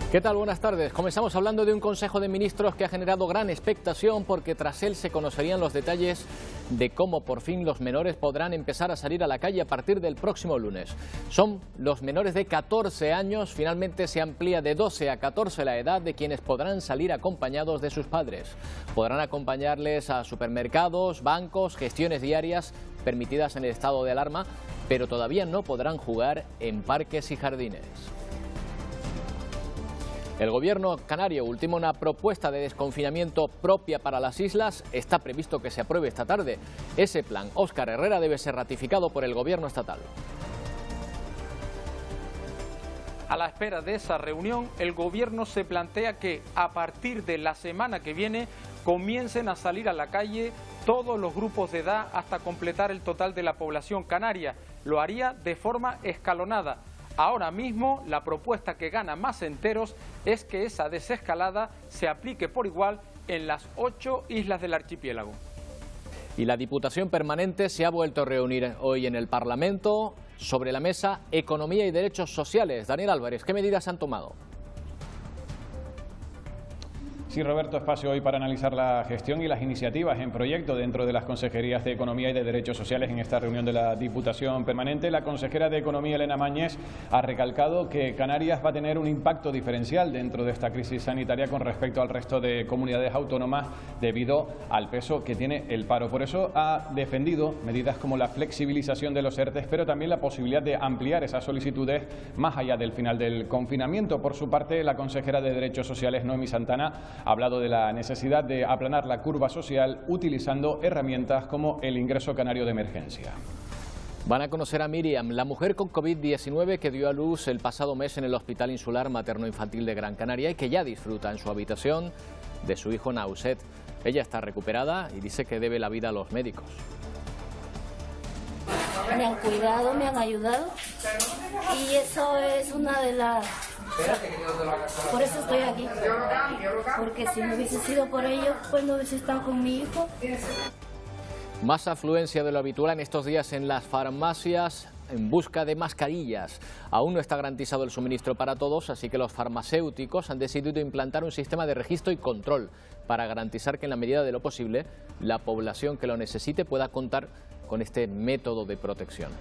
¿Qué tal? Buenas tardes. Comenzamos hablando de un Consejo de Ministros que ha generado gran expectación porque tras él se conocerían los detalles de cómo por fin los menores podrán empezar a salir a la calle a partir del próximo lunes. Son los menores de 14 años, finalmente se amplía de 12 a 14 la edad de quienes podrán salir acompañados de sus padres. Podrán acompañarles a supermercados, bancos, gestiones diarias permitidas en el estado de alarma, pero todavía no podrán jugar en parques y jardines. El gobierno canario ultima una propuesta de desconfinamiento propia para las islas. Está previsto que se apruebe esta tarde. Ese plan, Óscar Herrera, debe ser ratificado por el gobierno estatal. A la espera de esa reunión, el gobierno se plantea que a partir de la semana que viene comiencen a salir a la calle todos los grupos de edad hasta completar el total de la población canaria. Lo haría de forma escalonada. Ahora mismo, la propuesta que gana más enteros es que esa desescalada se aplique por igual en las 8 islas del archipiélago. Y la Diputación Permanente se ha vuelto a reunir hoy en el Parlamento. Sobre la mesa, economía y derechos sociales. Daniel Álvarez, ¿qué medidas han tomado? Sí, Roberto, espacio hoy para analizar la gestión y las iniciativas en proyecto dentro de las consejerías de Economía y de Derechos Sociales en esta reunión de la Diputación Permanente. La consejera de Economía, Elena Mañez, ha recalcado que Canarias va a tener un impacto diferencial dentro de esta crisis sanitaria con respecto al resto de comunidades autónomas debido al peso que tiene el paro. Por eso ha defendido medidas como la flexibilización de los ERTEs, pero también la posibilidad de ampliar esas solicitudes más allá del final del confinamiento. Por su parte, la consejera de Derechos Sociales, Noemí Santana, ha hablado de la necesidad de aplanar la curva social utilizando herramientas como el ingreso canario de emergencia. Van a conocer a Miriam, la mujer con COVID-19 que dio a luz el pasado mes en el Hospital Insular Materno-Infantil de Gran Canaria y que ya disfruta en su habitación de su hijo Nauset. Ella está recuperada y dice que debe la vida a los médicos. Me han cuidado, me han ayudado y eso es una de las... Por eso estoy aquí, porque si no hubiese sido por ellos, pues no hubiese estado con mi hijo. Más afluencia de lo habitual en estos días en las farmacias en busca de mascarillas. Aún no está garantizado el suministro para todos, así que los farmacéuticos han decidido implantar un sistema de registro y control para garantizar que en la medida de lo posible la población que lo necesite pueda contar con este método de protección.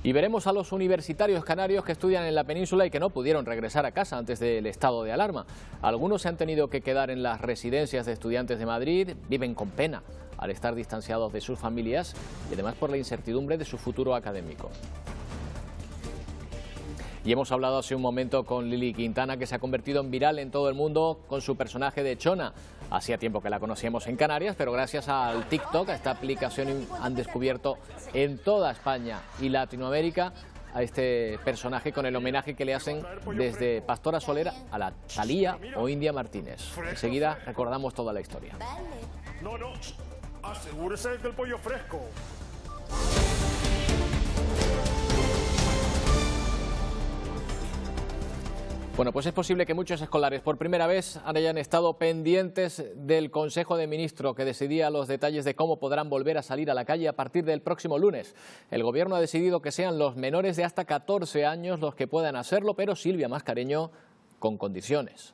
Y veremos a los universitarios canarios que estudian en la península y que no pudieron regresar a casa antes del estado de alarma. Algunos se han tenido que quedar en las residencias de estudiantes de Madrid, viven con pena al estar distanciados de sus familias y además por la incertidumbre de su futuro académico. Y hemos hablado hace un momento con Lili Quintana, que se ha convertido en viral en todo el mundo con su personaje de Chona. Hacía tiempo que la conocíamos en Canarias, pero gracias al TikTok, a esta aplicación, han descubierto en toda España y Latinoamérica a este personaje con el homenaje que le hacen desde Pastora Solera a la Thalía o India Martínez. Enseguida recordamos toda la historia. No, asegúrese del pollo fresco. Bueno, pues es posible que muchos escolares por primera vez hayan estado pendientes del Consejo de Ministros que decidía los detalles de cómo podrán volver a salir a la calle a partir del próximo lunes. El Gobierno ha decidido que sean los menores de hasta 14 años los que puedan hacerlo, pero Silvia Mascareño, con condiciones.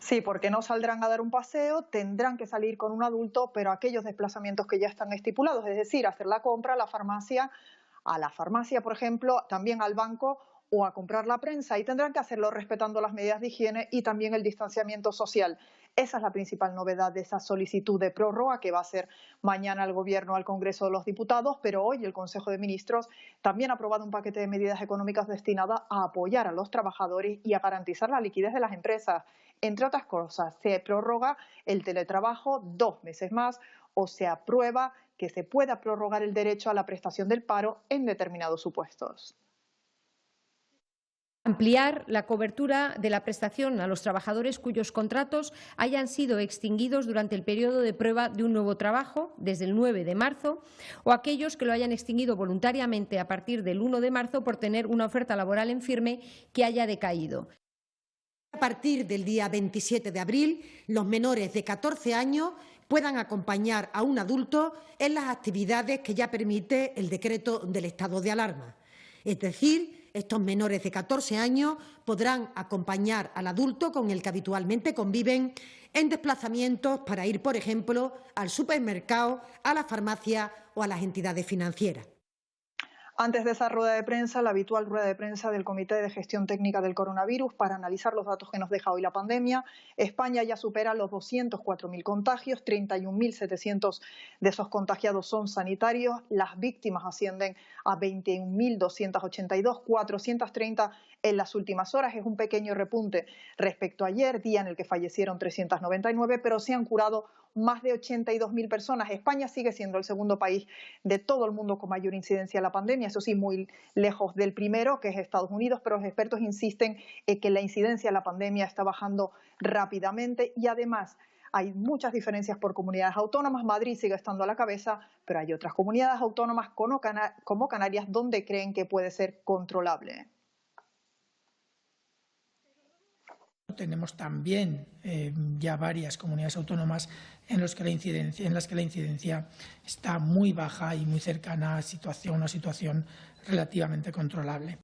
Sí, porque no saldrán a dar un paseo, tendrán que salir con un adulto, pero aquellos desplazamientos que ya están estipulados, es decir, hacer la compra a la farmacia, por ejemplo, también al banco o a comprar la prensa, y tendrán que hacerlo respetando las medidas de higiene y también el distanciamiento social. Esa es la principal novedad de esa solicitud de prórroga que va a hacer mañana el Gobierno al Congreso de los Diputados, pero hoy el Consejo de Ministros también ha aprobado un paquete de medidas económicas destinadas a apoyar a los trabajadores y a garantizar la liquidez de las empresas. Entre otras cosas, se prorroga el teletrabajo 2 meses más o se aprueba que se pueda prorrogar el derecho a la prestación del paro en determinados supuestos. Ampliar la cobertura de la prestación a los trabajadores cuyos contratos hayan sido extinguidos durante el periodo de prueba de un nuevo trabajo, desde el 9 de marzo, o aquellos que lo hayan extinguido voluntariamente a partir del 1 de marzo por tener una oferta laboral en firme que haya decaído. A partir del día 27 de abril, los menores de 14 años puedan acompañar a un adulto en las actividades que ya permite el decreto del estado de alarma. Es decir, Estos menores de 14 años podrán acompañar al adulto con el que habitualmente conviven en desplazamientos para ir, por ejemplo, al supermercado, a la farmacia o a las entidades financieras. Antes de esa rueda de prensa, la habitual rueda de prensa del Comité de Gestión Técnica del Coronavirus para analizar los datos que nos deja hoy la pandemia. España ya supera los 204.000 contagios, 31.700 de esos contagiados son sanitarios, las víctimas ascienden a 21.282, 430 en las últimas horas. Es un pequeño repunte respecto a ayer, día en el que fallecieron 399, pero se han curado más de 82.000 personas. España sigue siendo el segundo país de todo el mundo con mayor incidencia de la pandemia, eso sí, muy lejos del primero, que es Estados Unidos, pero los expertos insisten en que la incidencia de la pandemia está bajando rápidamente y además hay muchas diferencias por comunidades autónomas. Madrid sigue estando a la cabeza, pero hay otras comunidades autónomas como Canarias donde creen que puede ser controlable. Tenemos también ya varias comunidades autónomas en las que la incidencia está muy baja y muy cercana a una situación relativamente controlable.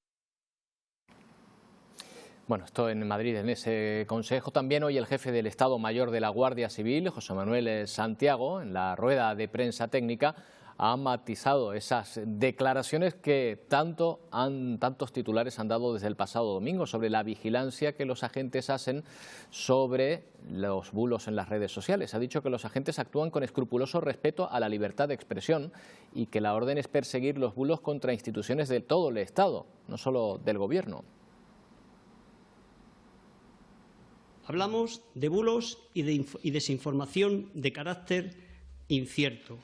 Bueno, esto en Madrid, en ese consejo. También hoy el jefe del Estado Mayor de la Guardia Civil, José Manuel Santiago, en la rueda de prensa técnica, ha matizado esas declaraciones que tantos titulares han dado desde el pasado domingo sobre la vigilancia que los agentes hacen sobre los bulos en las redes sociales. Ha dicho que los agentes actúan con escrupuloso respeto a la libertad de expresión y que la orden es perseguir los bulos contra instituciones de todo el Estado, no solo del Gobierno. Hablamos de bulos y desinformación de carácter incierto,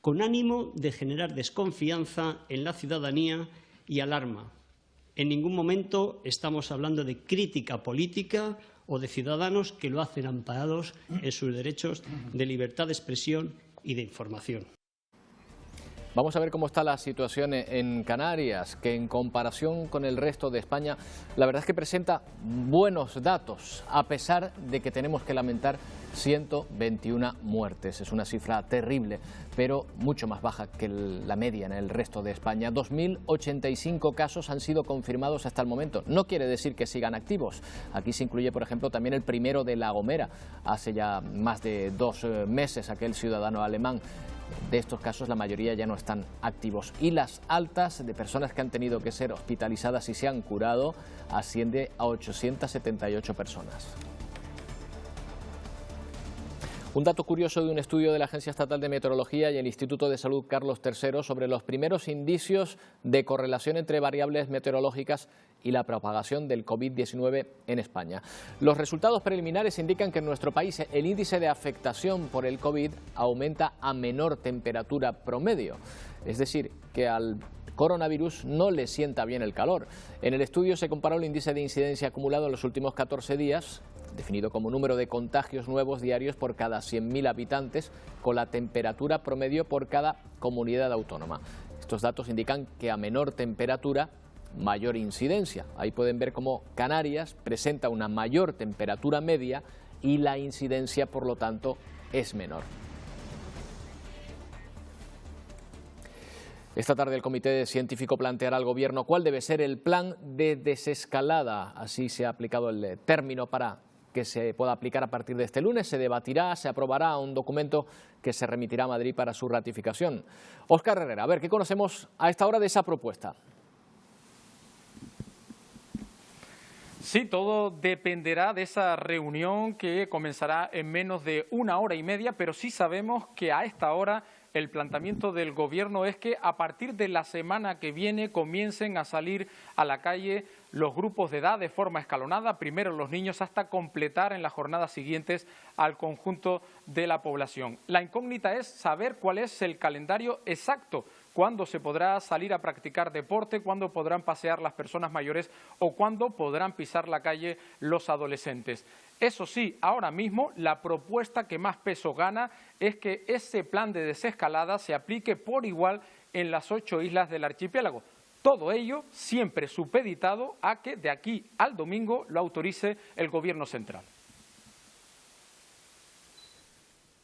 con ánimo de generar desconfianza en la ciudadanía y alarma. En ningún momento estamos hablando de crítica política o de ciudadanos que lo hacen amparados en sus derechos de libertad de expresión y de información. Vamos a ver cómo está la situación en Canarias, que en comparación con el resto de España, la verdad es que presenta buenos datos, a pesar de que tenemos que lamentar 121 muertes. Es una cifra terrible, pero mucho más baja que la media en el resto de España. 2.085 casos han sido confirmados hasta el momento. No quiere decir que sigan activos. Aquí se incluye, por ejemplo, también el primero de La Gomera, hace ya más de 2 meses, aquel ciudadano alemán. De estos casos la mayoría ya no están activos y las altas de personas que han tenido que ser hospitalizadas y se han curado asciende a 878 personas. Un dato curioso de un estudio de la Agencia Estatal de Meteorología y el Instituto de Salud Carlos III sobre los primeros indicios de correlación entre variables meteorológicas y la propagación del COVID-19 en España. Los resultados preliminares indican que en nuestro país el índice de afectación por el COVID aumenta a menor temperatura promedio, es decir, que al coronavirus no le sienta bien el calor. En el estudio se comparó el índice de incidencia acumulado en los últimos 14 días, definido como número de contagios nuevos diarios por cada 100.000 habitantes, con la temperatura promedio por cada comunidad autónoma. Estos datos indican que a menor temperatura, mayor incidencia. Ahí pueden ver cómo Canarias presenta una mayor temperatura media y la incidencia, por lo tanto, es menor. Esta tarde el Comité Científico planteará al Gobierno cuál debe ser el plan de desescalada. Así se ha aplicado el término para que se pueda aplicar a partir de este lunes. Se debatirá, se aprobará un documento que se remitirá a Madrid para su ratificación. Óscar Herrera, a ver, ¿qué conocemos a esta hora de esa propuesta? Sí, todo dependerá de esa reunión que comenzará en menos de 1 hora y media, pero sí sabemos que a esta hora el planteamiento del Gobierno es que a partir de la semana que viene comiencen a salir a la calle los grupos de edad de forma escalonada, primero los niños hasta completar en las jornadas siguientes al conjunto de la población. La incógnita es saber cuál es el calendario exacto, cuándo se podrá salir a practicar deporte, cuándo podrán pasear las personas mayores o cuándo podrán pisar la calle los adolescentes. Eso sí, ahora mismo la propuesta que más peso gana es que ese plan de desescalada se aplique por igual en las 8 islas del archipiélago. Todo ello siempre supeditado a que de aquí al domingo lo autorice el Gobierno central.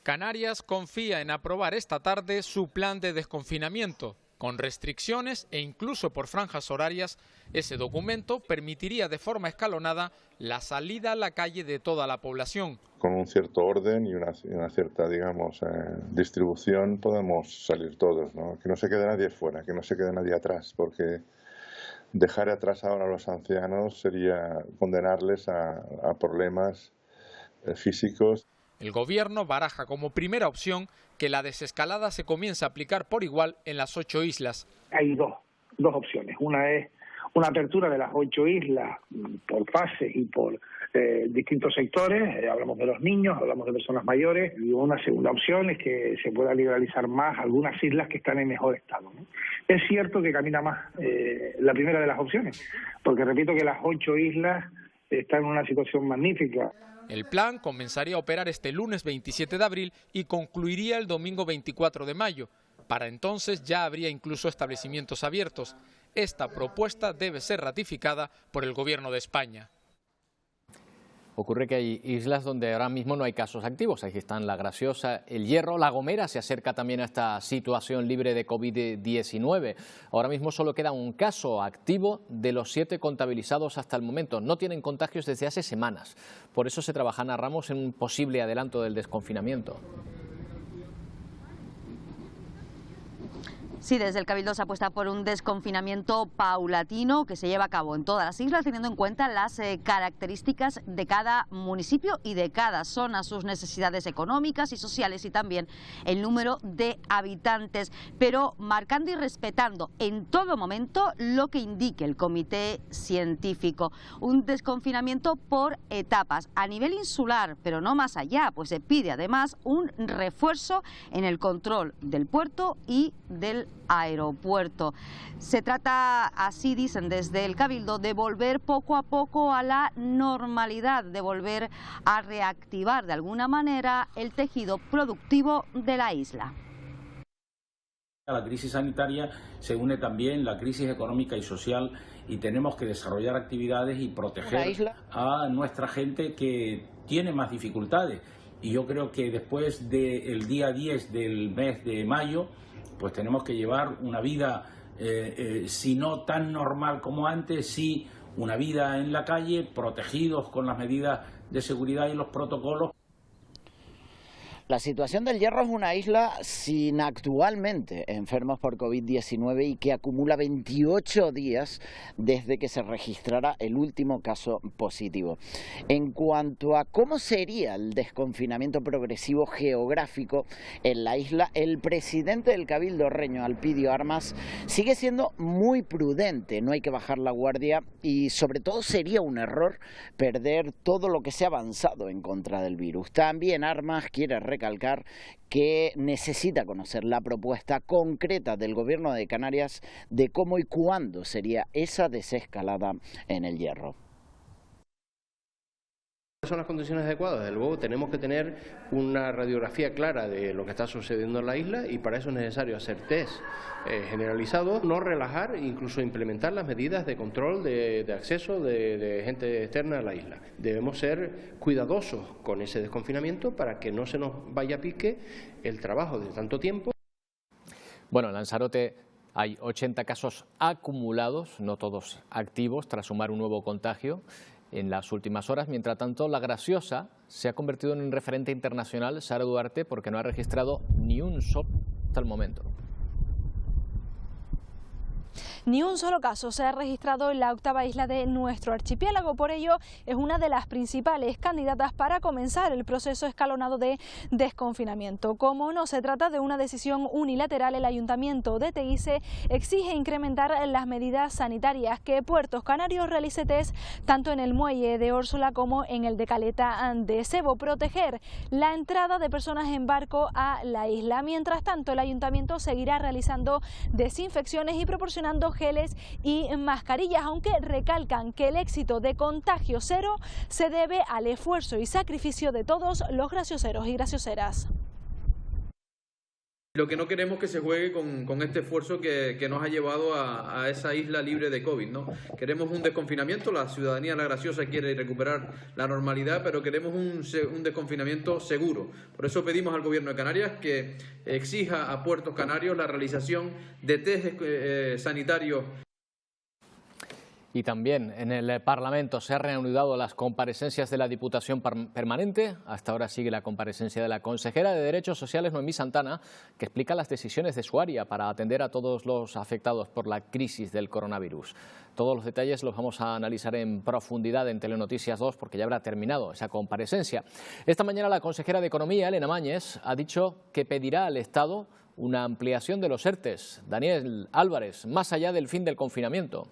Canarias confía en aprobar esta tarde su plan de desconfinamiento. Con restricciones e incluso por franjas horarias, ese documento permitiría de forma escalonada la salida a la calle de toda la población. Con un cierto orden y una cierta, digamos, distribución podemos salir todos, ¿no? Que no se quede nadie fuera, que no se quede nadie atrás, porque dejar atrás ahora a los ancianos sería condenarles a problemas físicos. El gobierno baraja como primera opción que la desescalada se comience a aplicar por igual en las 8 islas. Hay dos opciones. Una es una apertura de las 8 islas por fases y por distintos sectores. Hablamos de los niños, hablamos de personas mayores. Y una segunda opción es que se pueda liberalizar más algunas islas que están en mejor estado, ¿no? Es cierto que camina más la primera de las opciones, porque repito que las 8 islas están en una situación magnífica. El plan comenzaría a operar este lunes 27 de abril y concluiría el domingo 24 de mayo. Para entonces ya habría incluso establecimientos abiertos. Esta propuesta debe ser ratificada por el Gobierno de España. Ocurre que hay islas donde ahora mismo no hay casos activos. Aquí están La Graciosa, El Hierro, La Gomera se acerca también a esta situación libre de COVID-19. Ahora mismo solo queda un caso activo de los 7 contabilizados hasta el momento. No tienen contagios desde hace semanas. Por eso se trabaja, Ana Ramos, en un posible adelanto del desconfinamiento. Sí, desde el Cabildo se apuesta por un desconfinamiento paulatino que se lleva a cabo en todas las islas, teniendo en cuenta las características de cada municipio y de cada zona, sus necesidades económicas y sociales y también el número de habitantes, pero marcando y respetando en todo momento lo que indique el comité científico. Un desconfinamiento por etapas a nivel insular, pero no más allá, pues se pide además un refuerzo en el control del puerto y del aeropuerto. Se trata, así dicen desde el Cabildo, de volver poco a poco a la normalidad, de volver a reactivar de alguna manera el tejido productivo de la isla. A la crisis sanitaria se une también la crisis económica y social y tenemos que desarrollar actividades y proteger a nuestra gente que tiene más dificultades. Y yo creo que después del día 10 del mes de mayo, pues tenemos que llevar una vida, si no tan normal como antes, sí una vida en la calle, protegidos con las medidas de seguridad y los protocolos. La situación del Hierro es una isla sin actualmente enfermos por COVID-19 y que acumula 28 días desde que se registrara el último caso positivo. En cuanto a cómo sería el desconfinamiento progresivo geográfico en la isla, el presidente del Cabildo Reño, Alpidio Armas, sigue siendo muy prudente. No hay que bajar la guardia y sobre todo sería un error perder todo lo que se ha avanzado en contra del virus. También Armas quiere recalcar que necesita conocer la propuesta concreta del Gobierno de Canarias de cómo y cuándo sería esa desescalada en el Hierro. ¿Son las condiciones adecuadas? Desde luego tenemos que tener una radiografía clara de lo que está sucediendo en la isla y para eso es necesario hacer test generalizados, no relajar, incluso implementar las medidas de control de acceso de gente externa a la isla. Debemos ser cuidadosos con ese desconfinamiento para que no se nos vaya a pique el trabajo de tanto tiempo. Bueno, en Lanzarote hay 80 casos acumulados, no todos activos, tras sumar un nuevo contagio en las últimas horas. Mientras tanto, La Graciosa se ha convertido en un referente internacional, Sara Duarte, porque no ha registrado ni un solo hasta el momento. Ni un solo caso se ha registrado en la octava isla de nuestro archipiélago, por ello es una de las principales candidatas para comenzar el proceso escalonado de desconfinamiento. Como no se trata de una decisión unilateral, el Ayuntamiento de Teguise exige incrementar las medidas sanitarias, que Puertos Canarios realice test tanto en el muelle de Órsula como en el de Caleta de Sebo, proteger la entrada de personas en barco a la isla. Mientras tanto, el Ayuntamiento seguirá realizando desinfecciones y proporcionando geles y mascarillas, aunque recalcan que el éxito de Contagio Cero se debe al esfuerzo y sacrificio de todos los gracioseros y gracioseras. Lo que no queremos es que se juegue con este esfuerzo que nos ha llevado a esa isla libre de COVID, ¿no? Queremos un desconfinamiento, la ciudadanía La Graciosa quiere recuperar la normalidad, pero queremos un desconfinamiento seguro. Por eso pedimos al Gobierno de Canarias que exija a Puertos Canarios la realización de test sanitarios. Y también en el Parlamento se han reanudado las comparecencias de la Diputación Permanente. Hasta ahora sigue la comparecencia de la consejera de Derechos Sociales, Noemí Santana, que explica las decisiones de su área para atender a todos los afectados por la crisis del coronavirus. Todos los detalles los vamos a analizar en profundidad en Telenoticias 2 porque ya habrá terminado esa comparecencia. Esta mañana la consejera de Economía, Elena Mañes, ha dicho que pedirá al Estado una ampliación de los ERTEs. Daniel Álvarez, más allá del fin del confinamiento.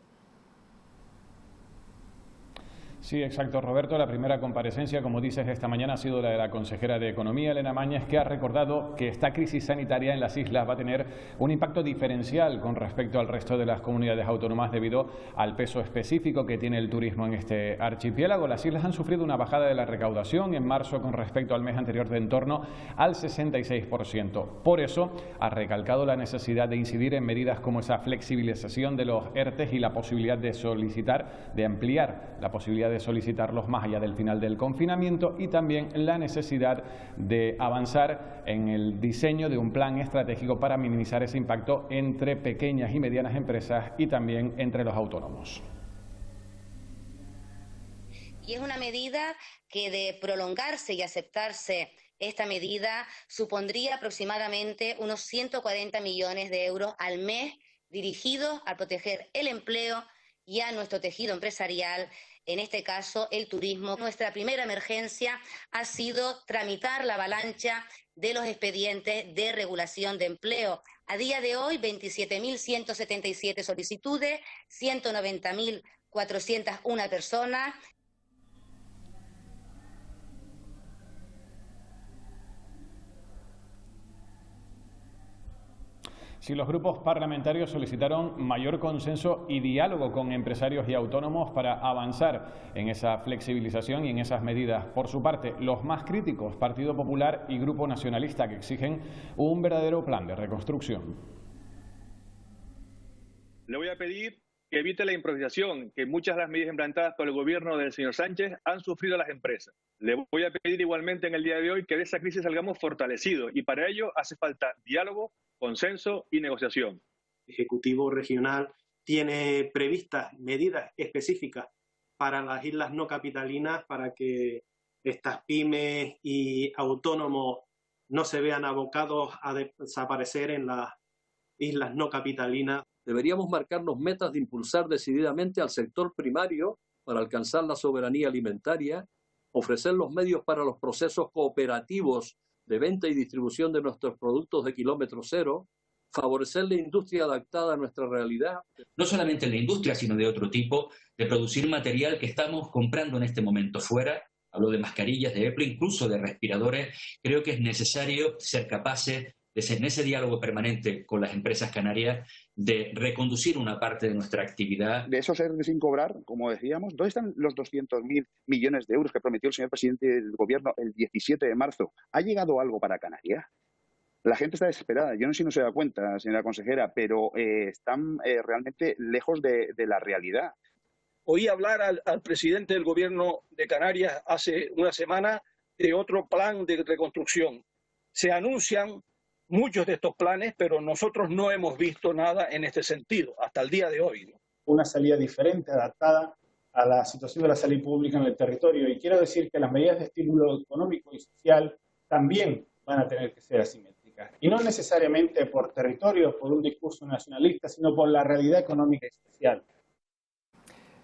Sí, exacto, Roberto. La primera comparecencia, como dices, esta mañana ha sido la de la consejera de Economía, Elena Mañes, que ha recordado que esta crisis sanitaria en las islas va a tener un impacto diferencial con respecto al resto de las comunidades autónomas debido al peso específico que tiene el turismo en este archipiélago. Las islas han sufrido una bajada de la recaudación en marzo con respecto al mes anterior de en torno al 66%. Por eso ha recalcado la necesidad de incidir en medidas como esa flexibilización de los ERTEs y la posibilidad de ampliar la posibilidad de solicitarlos más allá del final del confinamiento, y también la necesidad de avanzar en el diseño de un plan estratégico para minimizar ese impacto entre pequeñas y medianas empresas y también entre los autónomos. Y es una medida que, de prolongarse y aceptarse esta medida, supondría aproximadamente unos 140 millones de euros al mes dirigidos a proteger el empleo y a nuestro tejido empresarial, en este caso el turismo. Nuestra primera emergencia ha sido tramitar la avalancha de los expedientes de regulación de empleo. A día de hoy, 27.177 solicitudes, 190.401 personas. Si los grupos parlamentarios solicitaron mayor consenso y diálogo con empresarios y autónomos para avanzar en esa flexibilización y en esas medidas. Por su parte, los más críticos, Partido Popular y Grupo Nacionalista, que exigen un verdadero plan de reconstrucción. Le voy a pedir que evite la improvisación, que muchas de las medidas implantadas por el gobierno del señor Sánchez han sufrido las empresas. Le voy a pedir igualmente en el día de hoy que de esa crisis salgamos fortalecidos, y para ello hace falta diálogo, consenso y negociación. El Ejecutivo Regional tiene previstas medidas específicas para las islas no capitalinas para que estas pymes y autónomos no se vean abocados a desaparecer en las islas no capitalinas. Deberíamos marcarnos metas de impulsar decididamente al sector primario para alcanzar la soberanía alimentaria, ofrecer los medios para los procesos cooperativos de venta y distribución de nuestros productos de kilómetro cero, favorecer la industria adaptada a nuestra realidad. No solamente en la industria, sino de otro tipo, de producir material que estamos comprando en este momento fuera. Hablo de mascarillas, de EPLA, incluso de respiradores. Creo que es necesario ser capaces, en ese diálogo permanente con las empresas canarias, de reconducir una parte de nuestra actividad. De esos ERTE sin cobrar, como decíamos, ¿dónde están los 200.000 millones de euros que prometió el señor presidente del Gobierno el 17 de marzo? ¿Ha llegado algo para Canarias? La gente está desesperada. Yo no sé si no se da cuenta, señora consejera, pero están realmente lejos de la realidad. Oí hablar al presidente del Gobierno de Canarias hace una semana de otro plan de reconstrucción. Se anuncian muchos de estos planes, pero nosotros no hemos visto nada en este sentido hasta el día de hoy, ¿no? Una salida diferente, adaptada a la situación de la salud pública en el territorio. Y quiero decir que las medidas de estímulo económico y social también van a tener que ser asimétricas. Y no necesariamente por territorio, por un discurso nacionalista, sino por la realidad económica y social.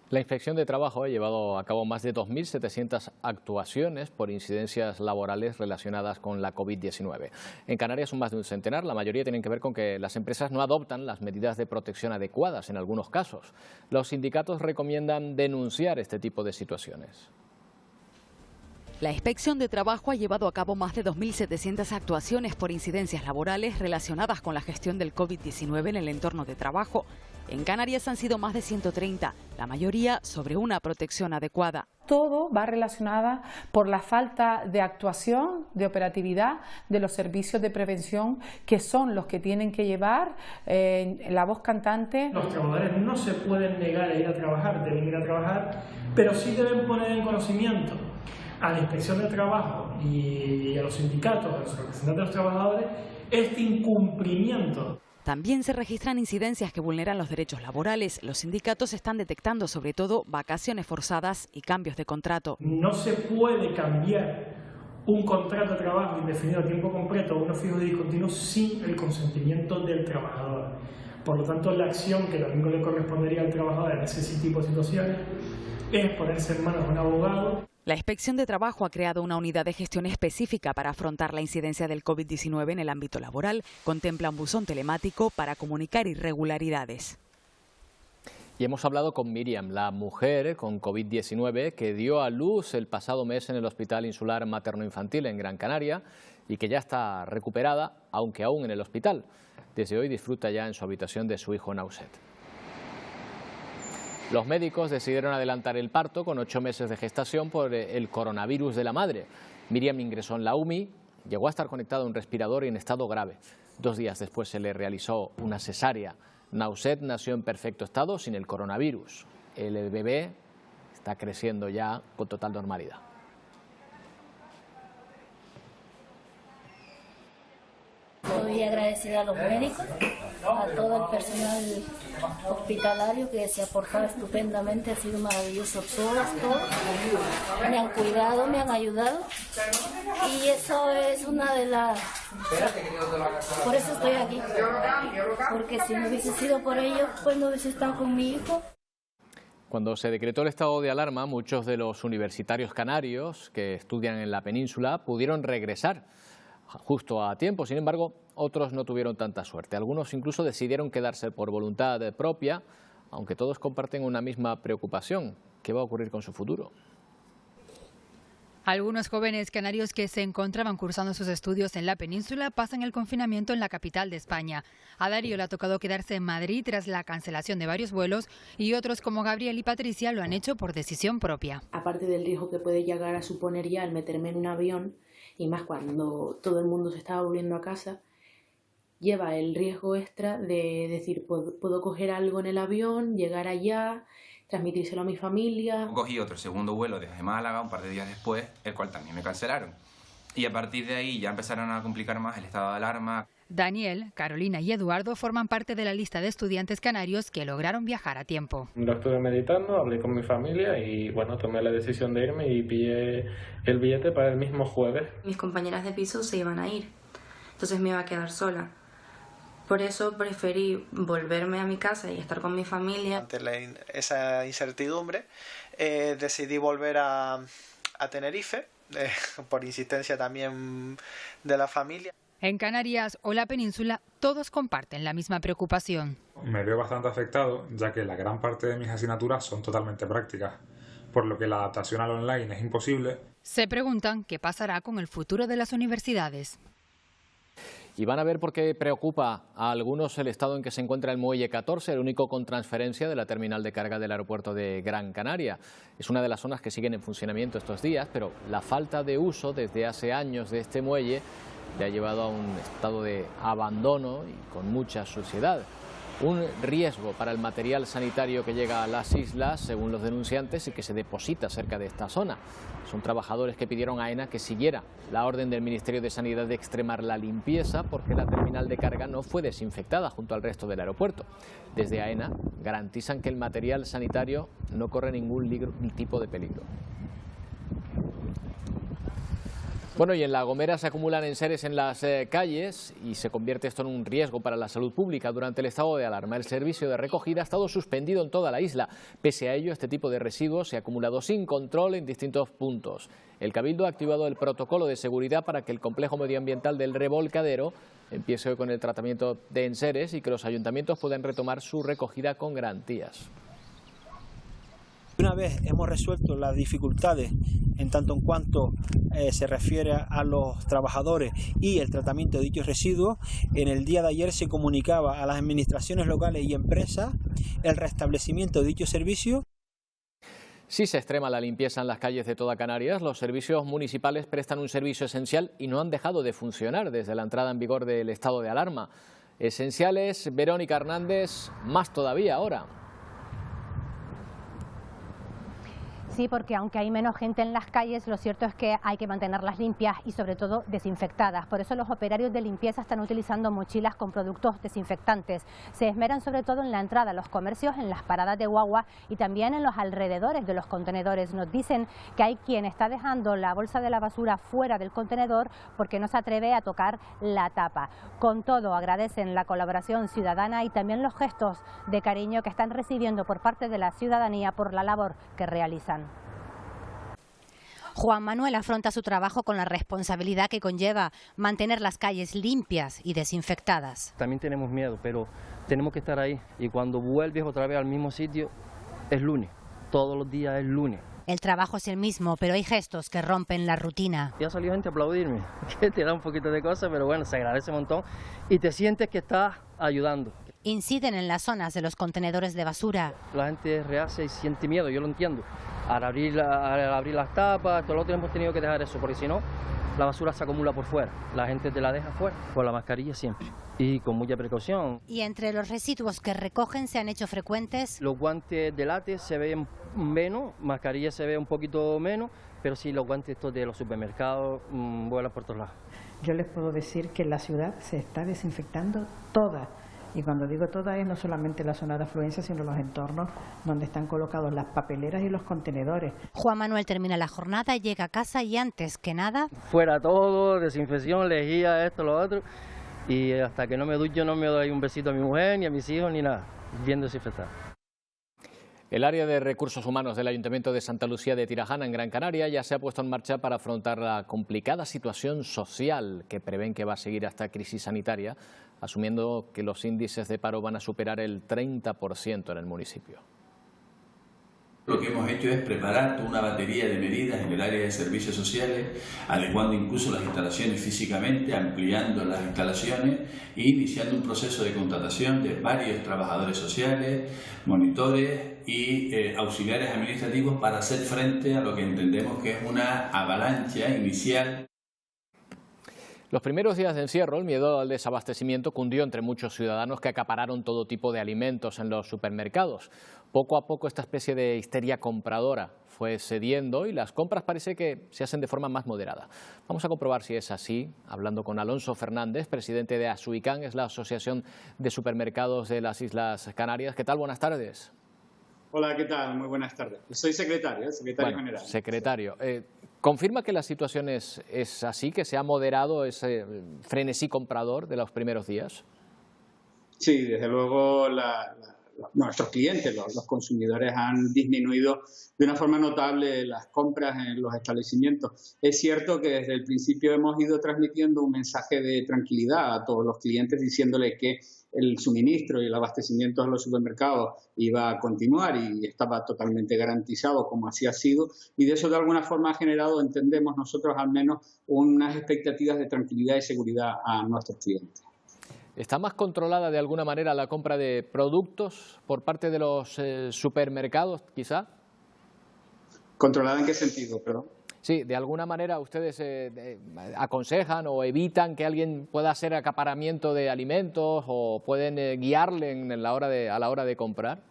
La Inspección de Trabajo ha llevado a cabo más de 2.700 actuaciones por incidencias laborales relacionadas con la COVID-19. En Canarias son más de un centenar, la mayoría tienen que ver con que las empresas no adoptan las medidas de protección adecuadas en algunos casos. Los sindicatos recomiendan denunciar este tipo de situaciones. La Inspección de Trabajo ha llevado a cabo más de 2.700 actuaciones por incidencias laborales relacionadas con la gestión del COVID-19 en el entorno de trabajo. En Canarias han sido más de 130, la mayoría sobre una protección adecuada. Todo va relacionada por la falta de actuación, de operatividad de los servicios de prevención, que son los que tienen que llevar la voz cantante. Los trabajadores no se pueden negar a ir a trabajar, deben ir a trabajar, pero sí deben poner en conocimiento a la Inspección de Trabajo y a los sindicatos, a los representantes de los trabajadores, este incumplimiento. También se registran incidencias que vulneran los derechos laborales. Los sindicatos están detectando sobre todo vacaciones forzadas y cambios de contrato. No se puede cambiar un contrato de trabajo indefinido a tiempo completo o uno fijo de discontinuo sin el consentimiento del trabajador. Por lo tanto, la acción que también le correspondería al trabajador en ese tipo de situaciones es ponerse en manos de un abogado. La Inspección de Trabajo ha creado una unidad de gestión específica para afrontar la incidencia del COVID-19 en el ámbito laboral. Contempla un buzón telemático para comunicar irregularidades. Y hemos hablado con Miriam, la mujer con COVID-19 que dio a luz el pasado mes en el Hospital Insular Materno-Infantil en Gran Canaria y que ya está recuperada, aunque aún en el hospital. Desde hoy disfruta ya en su habitación de su hijo Nauset. Los médicos decidieron adelantar el parto con 8 meses de gestación por el coronavirus de la madre. Miriam ingresó en la UMI, llegó a estar conectada a un respirador y en estado grave. 2 días después se le realizó una cesárea. Nauset nació en perfecto estado sin el coronavirus. El bebé está creciendo ya con total normalidad. Estoy agradecida a los médicos, a todo el personal hospitalario que se ha portado estupendamente, ha sido maravilloso, todos me han cuidado, me han ayudado y eso es una de las... Por eso estoy aquí, porque si no hubiese sido por ellos, pues no hubiese estado con mi hijo. Cuando se decretó el estado de alarma, muchos de los universitarios canarios que estudian en la península pudieron regresar justo a tiempo. Sin embargo, otros no tuvieron tanta suerte. Algunos incluso decidieron quedarse por voluntad propia, aunque todos comparten una misma preocupación. ¿Qué va a ocurrir con su futuro? Algunos jóvenes canarios que se encontraban cursando sus estudios en la península pasan el confinamiento en la capital de España. A Darío le ha tocado quedarse en Madrid tras la cancelación de varios vuelos y otros como Gabriel y Patricia lo han hecho por decisión propia. Aparte del riesgo que puede llegar a suponer ya el meterme en un avión, y más cuando todo el mundo se estaba volviendo a casa, lleva el riesgo extra de decir, puedo coger algo en el avión, llegar allá, transmitírselo a mi familia. Cogí otro segundo vuelo desde Málaga un par de días después, el cual también me cancelaron. Y a partir de ahí ya empezaron a complicar más el estado de alarma. Daniel, Carolina y Eduardo forman parte de la lista de estudiantes canarios que lograron viajar a tiempo. Lo estuve meditando, hablé con mi familia y bueno, tomé la decisión de irme y pillé el billete para el mismo jueves. Mis compañeras de piso se iban a ir, entonces me iba a quedar sola. Por eso preferí volverme a mi casa y estar con mi familia. Ante esa incertidumbre, decidí volver a Tenerife, por insistencia también de la familia. En Canarias o la península, todos comparten la misma preocupación. Me veo bastante afectado, ya que la gran parte de mis asignaturas son totalmente prácticas, por lo que la adaptación al online es imposible. Se preguntan qué pasará con el futuro de las universidades. Y van a ver por qué preocupa a algunos el estado en que se encuentra el Muelle 14, el único con transferencia de la terminal de carga del aeropuerto de Gran Canaria. Es una de las zonas que siguen en funcionamiento estos días, pero la falta de uso desde hace años de este muelle le ha llevado a un estado de abandono y con mucha suciedad. Un riesgo para el material sanitario que llega a las islas, según los denunciantes, y que se deposita cerca de esta zona. Son trabajadores que pidieron a AENA que siguiera la orden del Ministerio de Sanidad de extremar la limpieza porque la terminal de carga no fue desinfectada junto al resto del aeropuerto. Desde AENA garantizan que el material sanitario no corre ningún tipo de peligro. Bueno, y en La Gomera se acumulan enseres en las calles y se convierte esto en un riesgo para la salud pública. Durante el estado de alarma, el servicio de recogida ha estado suspendido en toda la isla. Pese a ello, este tipo de residuos se ha acumulado sin control en distintos puntos. El Cabildo ha activado el protocolo de seguridad para que el complejo medioambiental del Revolcadero empiece hoy con el tratamiento de enseres y que los ayuntamientos puedan retomar su recogida con garantías. Una vez hemos resuelto las dificultades en tanto en cuanto se refiere a los trabajadores y el tratamiento de dichos residuos, en el día de ayer se comunicaba a las administraciones locales y empresas el restablecimiento de dichos servicios. Si se extrema la limpieza en las calles de toda Canarias, los servicios municipales prestan un servicio esencial y no han dejado de funcionar desde la entrada en vigor del estado de alarma. Esenciales, Verónica Hernández, más todavía ahora. Sí, porque aunque hay menos gente en las calles, lo cierto es que hay que mantenerlas limpias y sobre todo desinfectadas. Por eso los operarios de limpieza están utilizando mochilas con productos desinfectantes. Se esmeran sobre todo en la entrada a los comercios, en las paradas de guagua y también en los alrededores de los contenedores. Nos dicen que hay quien está dejando la bolsa de la basura fuera del contenedor porque no se atreve a tocar la tapa. Con todo, agradecen la colaboración ciudadana y también los gestos de cariño que están recibiendo por parte de la ciudadanía por la labor que realizan. Juan Manuel afronta su trabajo con la responsabilidad que conlleva mantener las calles limpias y desinfectadas. También tenemos miedo, pero tenemos que estar ahí y cuando vuelves otra vez al mismo sitio es lunes, todos los días es lunes. El trabajo es el mismo, pero hay gestos que rompen la rutina. Ya salió gente a aplaudirme, que te da un poquito de cosas, pero bueno, se agradece un montón y te sientes que estás ayudando. Inciden en las zonas de los contenedores de basura. La gente rehace y siente miedo, yo lo entiendo. Al abrir las tapas, todo lo otro hemos tenido que dejar eso, porque si no, la basura se acumula por fuera. La gente te la deja fuera, con la mascarilla siempre. Y con mucha precaución. Y entre los residuos que recogen se han hecho frecuentes. Los guantes de látex se ven menos, mascarilla se ve un poquito menos, pero sí los guantes estos de los supermercados vuelan por todos lados. Yo les puedo decir que la ciudad se está desinfectando toda. Y cuando digo toda es no solamente la zona de afluencia, sino los entornos donde están colocados las papeleras y los contenedores. Juan Manuel termina la jornada, llega a casa y antes que nada... Fuera todo, desinfección, lejía, esto, lo otro. Y hasta que no me ducho no me doy un besito a mi mujer, ni a mis hijos, ni nada. Bien desinfectado. El área de recursos humanos del Ayuntamiento de Santa Lucía de Tirajana, en Gran Canaria, ya se ha puesto en marcha para afrontar la complicada situación social que prevén que va a seguir hasta crisis sanitaria, asumiendo que los índices de paro van a superar el 30% en el municipio. Lo que hemos hecho es preparar toda una batería de medidas en el área de servicios sociales, adecuando incluso las instalaciones físicamente, ampliando las instalaciones e iniciando un proceso de contratación de varios trabajadores sociales, monitores y auxiliares administrativos para hacer frente a lo que entendemos que es una avalancha inicial. Los primeros días de encierro, el miedo al desabastecimiento cundió entre muchos ciudadanos que acapararon todo tipo de alimentos en los supermercados. Poco a poco esta especie de histeria compradora fue cediendo y las compras parece que se hacen de forma más moderada. Vamos a comprobar si es así, hablando con Alonso Fernández, presidente de ASUICAN, es la Asociación de Supermercados de las Islas Canarias. ¿Qué tal? Buenas tardes. Hola, ¿qué tal? Muy buenas tardes. Soy secretario general. Secretario. ¿Confirma que la situación es así, que se ha moderado ese frenesí comprador de los primeros días? Sí, desde luego nuestros clientes, los consumidores, han disminuido de una forma notable las compras en los establecimientos. Es cierto que desde el principio hemos ido transmitiendo un mensaje de tranquilidad a todos los clientes, diciéndoles que el suministro y el abastecimiento de los supermercados iba a continuar y estaba totalmente garantizado, como así ha sido, y de eso de alguna forma ha generado, entendemos nosotros al menos, unas expectativas de tranquilidad y seguridad a nuestros clientes. ¿Está más controlada de alguna manera la compra de productos por parte de los supermercados, quizá? ¿Controlada en qué sentido, perdón? Sí, de alguna manera ustedes aconsejan o evitan que alguien pueda hacer acaparamiento de alimentos o pueden guiarle a la hora de comprar.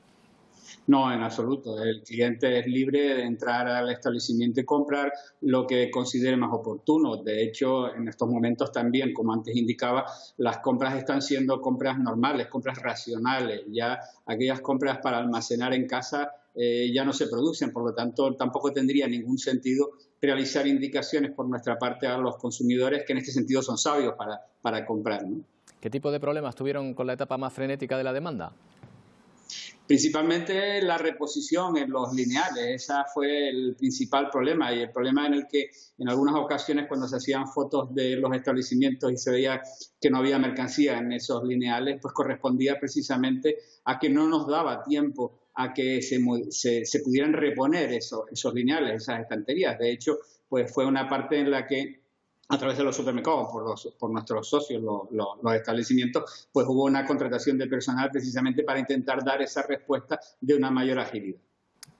No, en absoluto. El cliente es libre de entrar al establecimiento y comprar lo que considere más oportuno. De hecho, en estos momentos también, como antes indicaba, las compras están siendo compras normales, compras racionales. Ya aquellas compras para almacenar en casa ya no se producen, por lo tanto, tampoco tendría ningún sentido realizar indicaciones por nuestra parte a los consumidores que en este sentido son sabios para comprar, ¿no? ¿Qué tipo de problemas tuvieron con la etapa más frenética de la demanda? Principalmente la reposición en los lineales, ese fue el principal problema y el problema en el que en algunas ocasiones cuando se hacían fotos de los establecimientos y se veía que no había mercancía en esos lineales, pues correspondía precisamente a que no nos daba tiempo a que se pudieran reponer esos lineales, esas estanterías. De hecho, pues fue una parte en la que, a través de los supermercados, por nuestros socios, los establecimientos, pues hubo una contratación de personal precisamente para intentar dar esa respuesta de una mayor agilidad.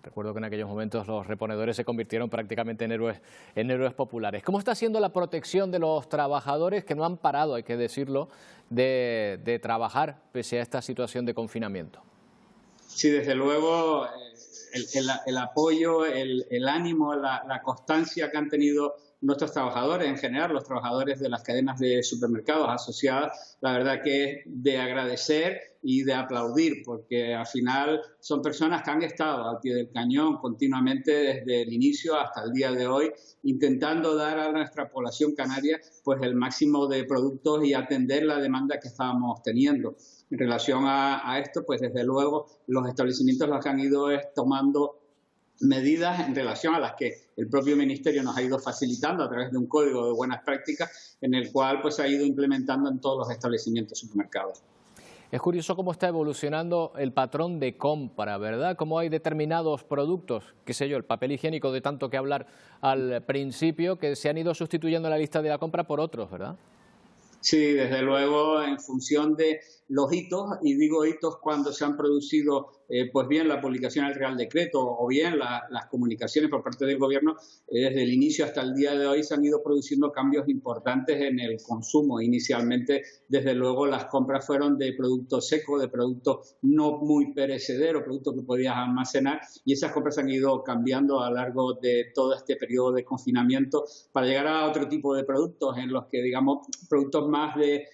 Recuerdo que en aquellos momentos los reponedores se convirtieron prácticamente en héroes populares. ¿Cómo está siendo la protección de los trabajadores que no han parado, hay que decirlo, de trabajar pese a esta situación de confinamiento? Sí, desde luego el apoyo, el ánimo, la constancia que han tenido nuestros trabajadores en general, los trabajadores de las cadenas de supermercados asociadas, la verdad que es de agradecer y de aplaudir, porque al final son personas que han estado al pie del cañón continuamente desde el inicio hasta el día de hoy, intentando dar a nuestra población canaria pues el máximo de productos y atender la demanda que estábamos teniendo. En relación a esto, pues desde luego los establecimientos los que han ido tomando medidas en relación a las que el propio Ministerio nos ha ido facilitando a través de un código de buenas prácticas en el cual pues se ha ido implementando en todos los establecimientos supermercados. Es curioso cómo está evolucionando el patrón de compra, ¿verdad? Cómo hay determinados productos, qué sé yo, el papel higiénico de tanto que hablar al principio, que se han ido sustituyendo en la lista de la compra por otros, ¿verdad? Sí, desde luego, en función de los hitos, y digo hitos cuando se han producido pues bien la publicación del Real Decreto o bien las comunicaciones por parte del Gobierno, desde el inicio hasta el día de hoy se han ido produciendo cambios importantes en el consumo. Inicialmente, desde luego, las compras fueron de productos secos, de productos no muy perecederos, productos que podías almacenar, y esas compras han ido cambiando a lo largo de todo este periodo de confinamiento para llegar a otro tipo de productos en los que, digamos, productos más de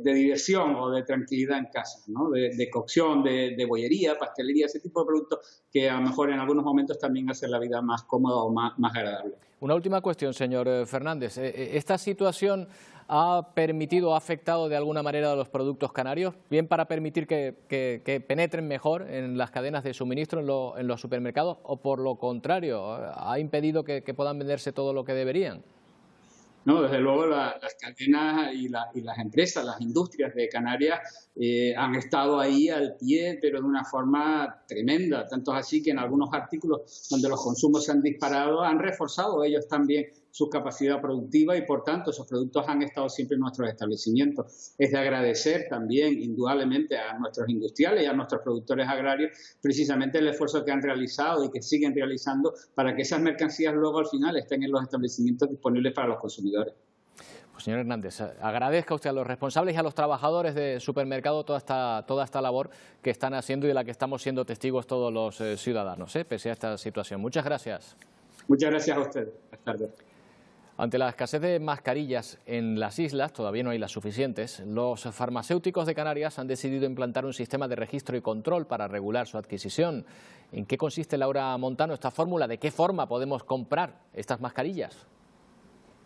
diversión o de tranquilidad en casa, ¿no? De cocción, de bollería, pastelería, ese tipo de productos que a lo mejor en algunos momentos también hacen la vida más cómoda o más agradable. Una última cuestión, señor Fernández. ¿Esta situación ha permitido, ha afectado de alguna manera a los productos canarios? Bien para permitir que penetren mejor en las cadenas de suministro en los supermercados, o por lo contrario, ha impedido que puedan venderse todo lo que deberían. No, desde luego las cadenas y las empresas, las industrias de Canarias han estado ahí al pie, pero de una forma tremenda. Tanto es así que en algunos artículos donde los consumos se han disparado, han reforzado ellos también su capacidad productiva y, por tanto, esos productos han estado siempre en nuestros establecimientos. Es de agradecer también, indudablemente, a nuestros industriales y a nuestros productores agrarios precisamente el esfuerzo que han realizado y que siguen realizando para que esas mercancías luego al final estén en los establecimientos disponibles para los consumidores. Pues, señor Hernández, agradezca usted a los responsables y a los trabajadores de supermercado toda esta labor que están haciendo y de la que estamos siendo testigos todos los ciudadanos, pese a esta situación. Muchas gracias. Muchas gracias a usted. Buenas tardes. Ante la escasez de mascarillas en las islas, todavía no hay las suficientes, los farmacéuticos de Canarias han decidido implantar un sistema de registro y control para regular su adquisición. ¿En qué consiste, Laura Montano, esta fórmula? ¿De qué forma podemos comprar estas mascarillas?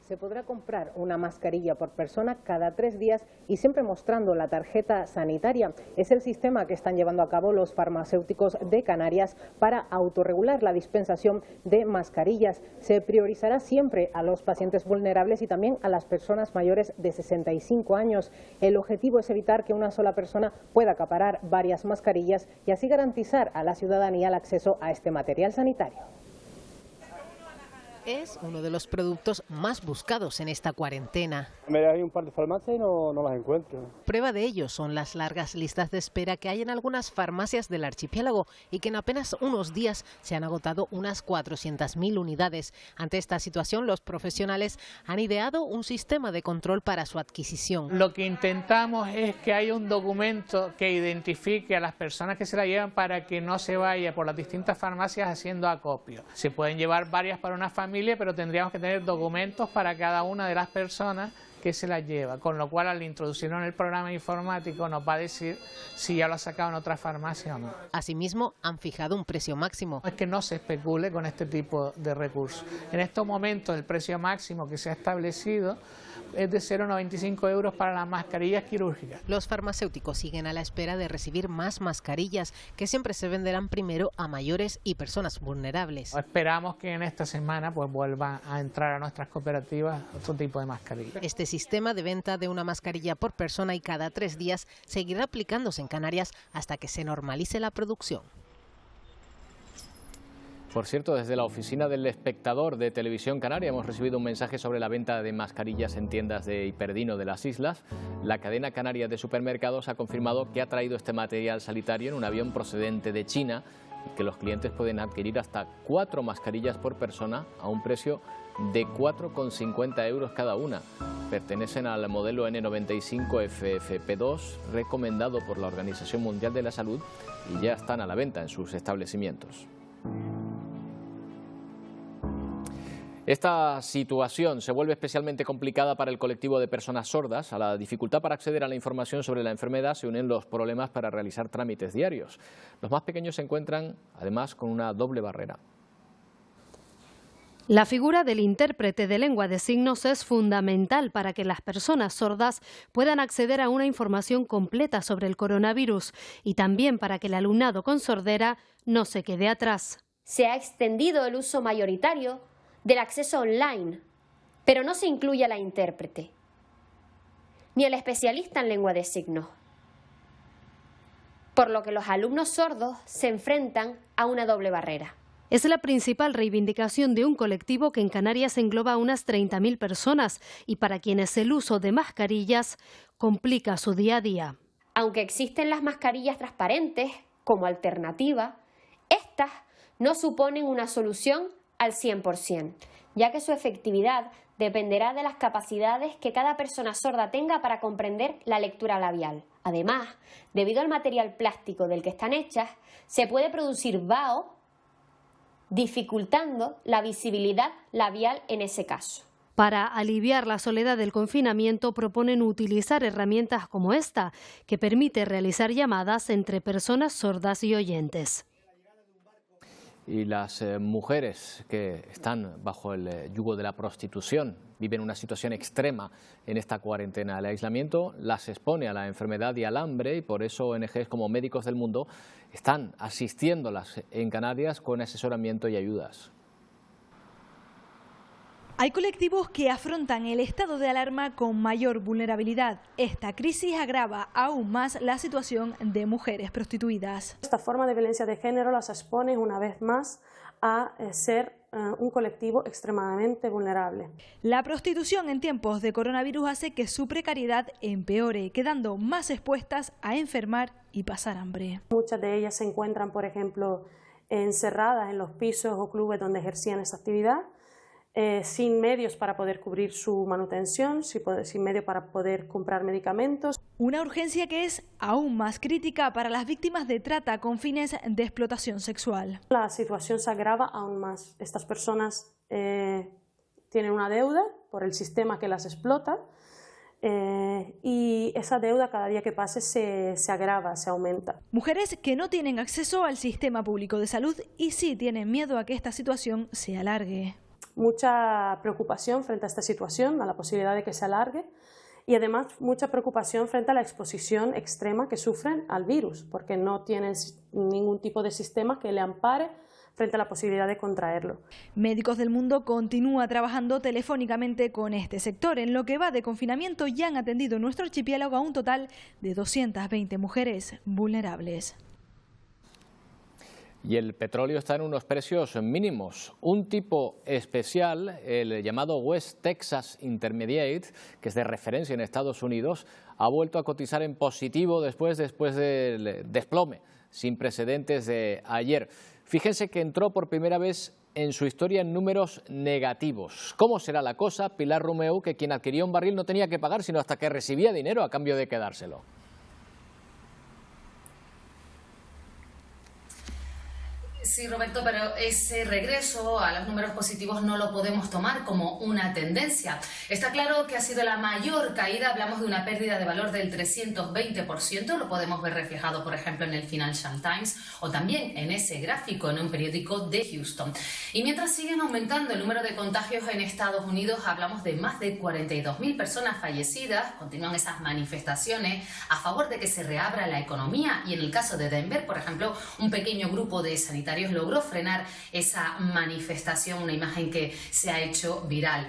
Se podrá comprar una mascarilla por persona cada 3 días y siempre mostrando la tarjeta sanitaria. Es el sistema que están llevando a cabo los farmacéuticos de Canarias para autorregular la dispensación de mascarillas. Se priorizará siempre a los pacientes vulnerables y también a las personas mayores de 65 años. El objetivo es evitar que una sola persona pueda acaparar varias mascarillas y así garantizar a la ciudadanía el acceso a este material sanitario. Es uno de los productos más buscados en esta cuarentena. Hay un par de farmacias y no las encuentro. Prueba de ello son las largas listas de espera que hay en algunas farmacias del archipiélago y que en apenas unos días se han agotado unas 400.000 unidades. Ante esta situación, los profesionales han ideado un sistema de control para su adquisición. Lo que intentamos es que haya un documento que identifique a las personas que se la llevan para que no se vaya por las distintas farmacias haciendo acopio. Se pueden llevar varias para una familia, pero tendríamos que tener documentos para cada una de las personas que se las lleva, con lo cual al introducirlo en el programa informático nos va a decir si ya lo ha sacado en otra farmacia o no. Asimismo, han fijado un precio máximo. Es que no se especule con este tipo de recursos. En estos momentos el precio máximo que se ha establecido es de 0,95 euros para las mascarillas quirúrgicas. Los farmacéuticos siguen a la espera de recibir más mascarillas, que siempre se venderán primero a mayores y personas vulnerables. Esperamos que en esta semana pues vuelvan a entrar a nuestras cooperativas otro tipo de mascarillas. Este sistema de venta de una mascarilla por persona y cada 3 días seguirá aplicándose en Canarias hasta que se normalice la producción. Por cierto, desde la oficina del Espectador de Televisión Canaria hemos recibido un mensaje sobre la venta de mascarillas en tiendas de Hiperdino de las islas. La cadena canaria de supermercados ha confirmado que ha traído este material sanitario en un avión procedente de China y que los clientes pueden adquirir hasta 4 mascarillas por persona a un precio de 4,50 euros cada una. Pertenecen al modelo N95 FFP2 recomendado por la Organización Mundial de la Salud y ya están a la venta en sus establecimientos. Esta situación se vuelve especialmente complicada para el colectivo de personas sordas. A la dificultad para acceder a la información sobre la enfermedad se unen los problemas para realizar trámites diarios. Los más pequeños se encuentran, además, con una doble barrera. La figura del intérprete de lengua de signos es fundamental para que las personas sordas puedan acceder a una información completa sobre el coronavirus y también para que el alumnado con sordera no se quede atrás. Se ha extendido el uso mayoritario del acceso online, pero no se incluye a la intérprete, ni al especialista en lengua de signos, por lo que los alumnos sordos se enfrentan a una doble barrera. Es la principal reivindicación de un colectivo que en Canarias engloba a unas 30.000 personas y para quienes el uso de mascarillas complica su día a día. Aunque existen las mascarillas transparentes como alternativa, estas no suponen una solución al 100%, ya que su efectividad dependerá de las capacidades que cada persona sorda tenga para comprender la lectura labial. Además, debido al material plástico del que están hechas, se puede producir vaho, dificultando la visibilidad labial en ese caso. Para aliviar la soledad del confinamiento proponen utilizar herramientas como esta, que permite realizar llamadas entre personas sordas y oyentes. Y las mujeres que están bajo el yugo de la prostitución viven una situación extrema en esta cuarentena. El aislamiento las expone a la enfermedad y al hambre y por eso ONGs como Médicos del Mundo están asistiéndolas en Canarias con asesoramiento y ayudas. Hay colectivos que afrontan el estado de alarma con mayor vulnerabilidad. Esta crisis agrava aún más la situación de mujeres prostituidas. Esta forma de violencia de género las expone una vez más a ser un colectivo extremadamente vulnerable. La prostitución en tiempos de coronavirus hace que su precariedad empeore, quedando más expuestas a enfermar y pasar hambre. Muchas de ellas se encuentran, por ejemplo, encerradas en los pisos o clubes donde ejercían esa actividad, sin medios para poder cubrir su manutención, sin medios para poder comprar medicamentos. Una urgencia que es aún más crítica para las víctimas de trata con fines de explotación sexual. La situación se agrava aún más. Estas personas tienen una deuda por el sistema que las explota y esa deuda cada día que pase se agrava, se aumenta. Mujeres que no tienen acceso al sistema público de salud y sí tienen miedo a que esta situación se alargue. Mucha preocupación frente a esta situación, a la posibilidad de que se alargue y además mucha preocupación frente a la exposición extrema que sufren al virus, porque no tienen ningún tipo de sistema que le ampare frente a la posibilidad de contraerlo. Médicos del Mundo continúa trabajando telefónicamente con este sector. En lo que va de confinamiento ya han atendido en nuestro archipiélago a un total de 220 mujeres vulnerables. Y el petróleo está en unos precios mínimos. Un tipo especial, el llamado West Texas Intermediate, que es de referencia en Estados Unidos, ha vuelto a cotizar en positivo después del desplome sin precedentes de ayer. Fíjense que entró por primera vez en su historia en números negativos. ¿Cómo será la cosa? Pilar Romeu, que quien adquirió un barril no tenía que pagar sino hasta que recibía dinero a cambio de quedárselo. Sí, Roberto, pero ese regreso a los números positivos no lo podemos tomar como una tendencia. Está claro que ha sido la mayor caída, hablamos de una pérdida de valor del 320%, lo podemos ver reflejado, por ejemplo, en el Financial Times o también en ese gráfico en un periódico de Houston. Y mientras siguen aumentando el número de contagios en Estados Unidos, hablamos de más de 42.000 personas fallecidas, continúan esas manifestaciones a favor de que se reabra la economía y en el caso de Denver, por ejemplo, un pequeño grupo de sanitarios logró frenar esa manifestación, una imagen que se ha hecho viral.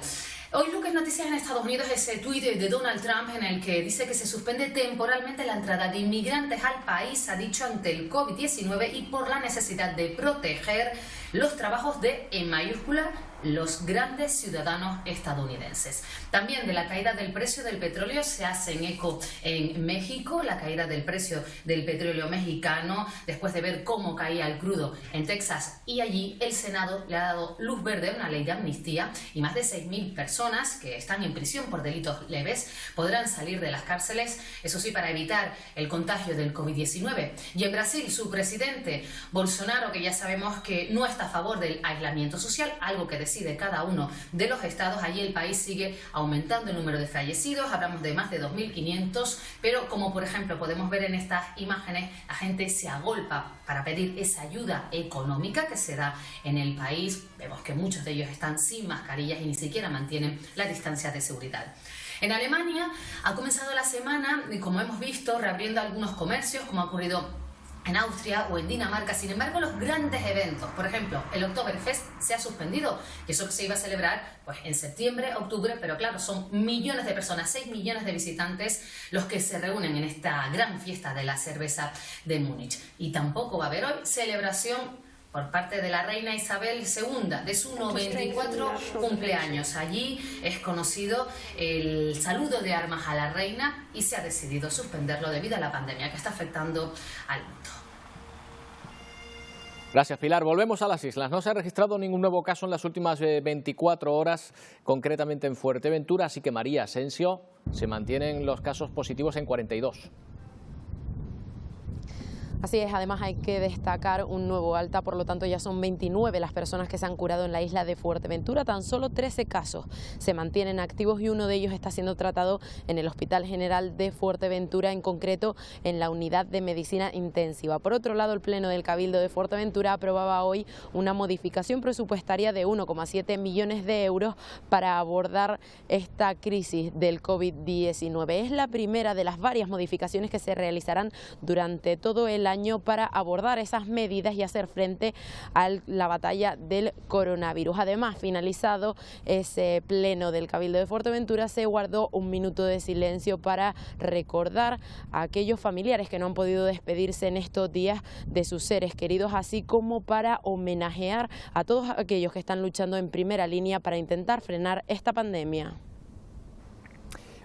Hoy lo que es noticias en Estados Unidos es ese tuit de Donald Trump en el que dice que se suspende temporalmente la entrada de inmigrantes al país, ha dicho, ante el COVID-19 y por la necesidad de proteger los trabajos de, en mayúscula, los grandes ciudadanos estadounidenses. También de la caída del precio del petróleo se hacen eco en México, la caída del precio del petróleo mexicano, después de ver cómo caía el crudo en Texas, y allí el Senado le ha dado luz verde a una ley de amnistía y más de 6.000 personas que están en prisión por delitos leves podrán salir de las cárceles, eso sí, para evitar el contagio del COVID-19. Y en Brasil, su presidente Bolsonaro, que ya sabemos que no está a favor del aislamiento social, algo que decide cada uno de los estados. Allí el país sigue aumentando el número de fallecidos, hablamos de más de 2.500, pero como por ejemplo podemos ver en estas imágenes, la gente se agolpa para pedir esa ayuda económica que se da en el país. Vemos que muchos de ellos están sin mascarillas y ni siquiera mantienen la distancia de seguridad. En Alemania ha comenzado la semana, como hemos visto, reabriendo algunos comercios, como ha ocurrido en Austria o en Dinamarca. Sin embargo, los grandes eventos, por ejemplo, el Oktoberfest se ha suspendido, y eso que se iba a celebrar pues en septiembre, octubre, pero claro, son millones de personas, 6 millones de visitantes los que se reúnen en esta gran fiesta de la cerveza de Múnich. Y tampoco va a haber hoy celebración por parte de la reina Isabel II de su 94 cumpleaños. Allí es conocido el saludo de armas a la reina y se ha decidido suspenderlo debido a la pandemia que está afectando al mundo. Gracias, Pilar. Volvemos a las islas. No se ha registrado ningún nuevo caso en las últimas 24 horas, concretamente en Fuerteventura, así que María Asensio, se mantienen los casos positivos en 42. Así es, además hay que destacar un nuevo alta, por lo tanto ya son 29 las personas que se han curado en la isla de Fuerteventura. Tan solo 13 casos se mantienen activos y uno de ellos está siendo tratado en el Hospital General de Fuerteventura, en concreto en la unidad de medicina intensiva. Por otro lado, el Pleno del Cabildo de Fuerteventura aprobaba hoy una modificación presupuestaria de 1,7 millones de euros para abordar esta crisis del COVID-19. Es la primera de las varias modificaciones que se realizarán durante todo el año para abordar esas medidas y hacer frente a la batalla del coronavirus. Además, finalizado ese pleno del Cabildo de Fuerteventura, se guardó un minuto de silencio para recordar a aquellos familiares que no han podido despedirse en estos días de sus seres queridos, así como para homenajear a todos aquellos que están luchando en primera línea para intentar frenar esta pandemia.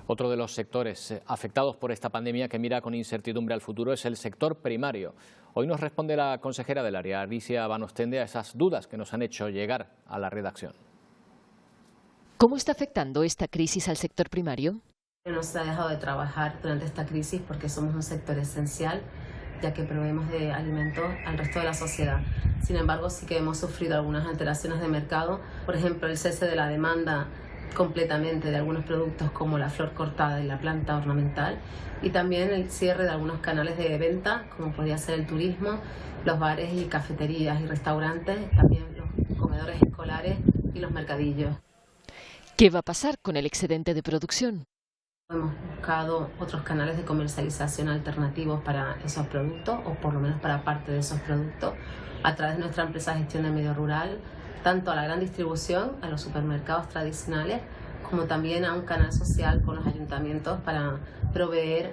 Otro de los sectores afectados por esta pandemia que mira con incertidumbre al futuro es el sector primario. Hoy nos responde la consejera del área, Alicia Van Ostende, a esas dudas que nos han hecho llegar a la redacción. ¿Cómo está afectando esta crisis al sector primario? No se ha dejado de trabajar durante esta crisis porque somos un sector esencial, ya que proveemos de alimentos al resto de la sociedad. Sin embargo, sí que hemos sufrido algunas alteraciones de mercado, por ejemplo, el cese de la demanda completamente de algunos productos como la flor cortada y la planta ornamental, y también el cierre de algunos canales de venta, como podría ser el turismo, los bares y cafeterías y restaurantes, también los comedores escolares y los mercadillos. ¿Qué va a pasar con el excedente de producción? Hemos buscado otros canales de comercialización alternativos para esos productos, o por lo menos para parte de esos productos, a través de nuestra empresa de gestión de medio rural, tanto a la gran distribución, a los supermercados tradicionales, como también a un canal social con los ayuntamientos para proveer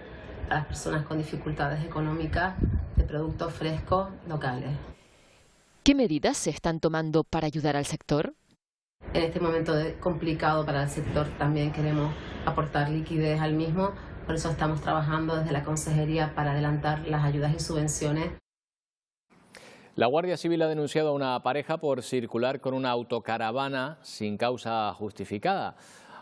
a las personas con dificultades económicas de productos frescos locales. ¿Qué medidas se están tomando para ayudar al sector? En este momento complicado para el sector también queremos aportar liquidez al mismo, por eso estamos trabajando desde la Consejería para adelantar las ayudas y subvenciones. La Guardia Civil ha denunciado a una pareja por circular con una autocaravana sin causa justificada.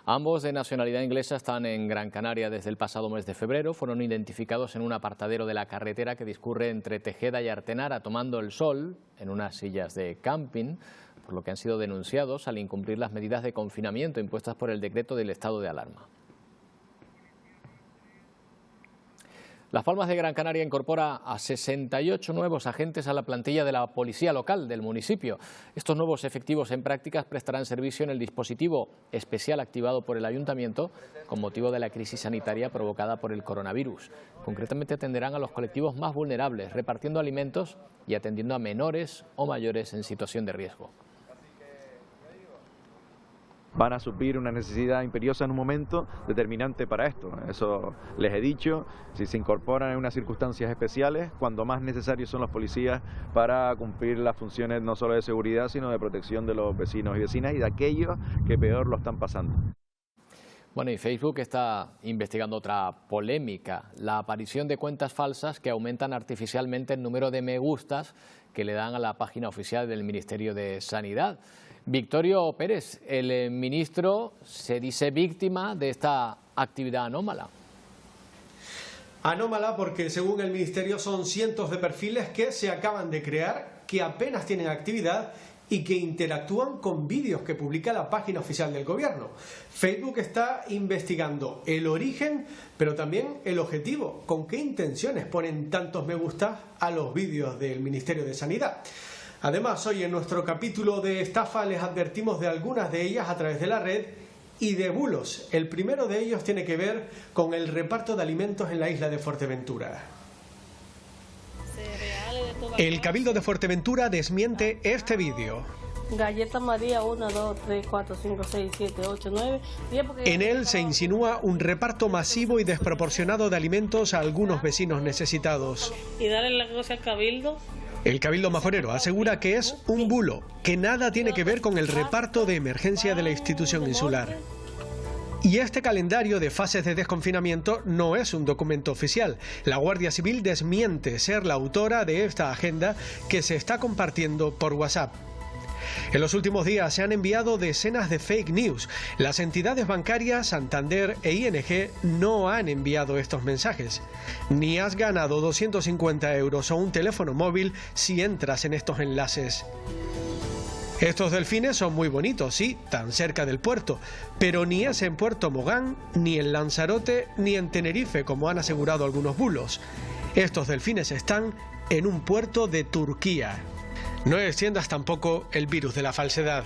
Ambos, de nacionalidad inglesa, están en Gran Canaria desde el pasado mes de febrero. Fueron identificados en un apartadero de la carretera que discurre entre Tejeda y Artenara, tomando el sol en unas sillas de camping, por lo que han sido denunciados al incumplir las medidas de confinamiento impuestas por el decreto del estado de alarma. Las Palmas de Gran Canaria incorpora a 68 nuevos agentes a la plantilla de la policía local del municipio. Estos nuevos efectivos en prácticas prestarán servicio en el dispositivo especial activado por el ayuntamiento con motivo de la crisis sanitaria provocada por el coronavirus. Concretamente atenderán a los colectivos más vulnerables, repartiendo alimentos y atendiendo a menores o mayores en situación de riesgo. van a suplir una necesidad imperiosa en un momento determinante para esto. Eso les he dicho, si se incorporan en unas circunstancias especiales, cuando más necesarios son los policías para cumplir las funciones no solo de seguridad, sino de protección de los vecinos y vecinas y de aquellos que peor lo están pasando. Bueno, y Facebook está investigando otra polémica, la aparición de cuentas falsas que aumentan artificialmente el número de me gustas que le dan a la página oficial del Ministerio de Sanidad. Victorio Pérez, el ministro se dice víctima de esta actividad anómala. Anómala porque según el Ministerio son cientos de perfiles que se acaban de crear, que apenas tienen actividad y que interactúan con vídeos que publica la página oficial del Gobierno. Facebook está investigando el origen, pero también el objetivo, con qué intenciones ponen tantos me gusta a los vídeos del Ministerio de Sanidad. Además, hoy en nuestro capítulo de estafa les advertimos de algunas de ellas a través de la red y de bulos. El primero de ellos tiene que ver con el reparto de alimentos en la isla de Fuerteventura. El Cabildo de Fuerteventura desmiente este vídeo. Galleta María 1, 2, 3, 4, 5, 6, 7, 8, 9, 10. En él se insinúa un reparto masivo y desproporcionado de alimentos a algunos vecinos necesitados. Y darle la cosa al Cabildo. El Cabildo Majorero asegura que es un bulo, que nada tiene que ver con el reparto de emergencia de la institución insular. Y este calendario de fases de desconfinamiento no es un documento oficial. La Guardia Civil desmiente ser la autora de esta agenda que se está compartiendo por WhatsApp. En los últimos días se han enviado decenas de fake news. Las entidades bancarias Santander e ING no han enviado estos mensajes. Ni has ganado 250 euros o un teléfono móvil si entras en estos enlaces. Estos delfines son muy bonitos, sí, tan cerca del puerto, pero ni es en Puerto Mogán, ni en Lanzarote, ni en Tenerife, como han asegurado algunos bulos. Estos delfines están en un puerto de Turquía. No extiendas tampoco el virus de la falsedad.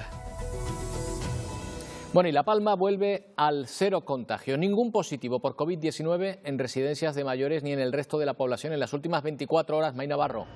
Bueno, y La Palma vuelve al cero contagio. Ningún positivo por COVID-19 en residencias de mayores ni en el resto de la población en las últimas 24 horas. May Navarro.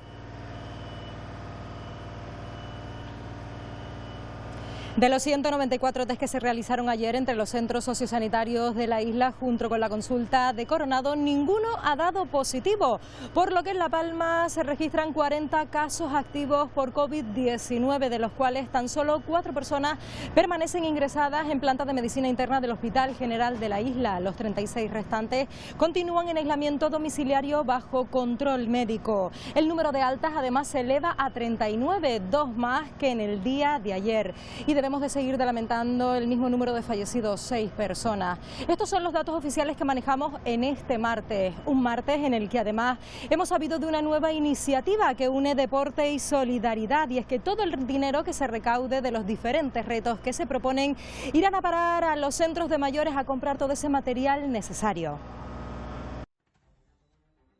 De los 194 test que se realizaron ayer entre los centros sociosanitarios de la isla junto con la consulta de Coronado, ninguno ha dado positivo, por lo que en La Palma se registran 40 casos activos por COVID-19, de los cuales tan solo 4 personas permanecen ingresadas en plantas de medicina interna del Hospital General de la isla. Los 36 restantes continúan en aislamiento domiciliario bajo control médico. El número de altas además se eleva a 39, 2 más que en el día de ayer. Y debemos de seguir lamentando el mismo número de fallecidos, 6 personas. Estos son los datos oficiales que manejamos en este martes, un martes en el que además hemos sabido de una nueva iniciativa que une deporte y solidaridad, y es que todo el dinero que se recaude de los diferentes retos que se proponen irán a parar a los centros de mayores a comprar todo ese material necesario.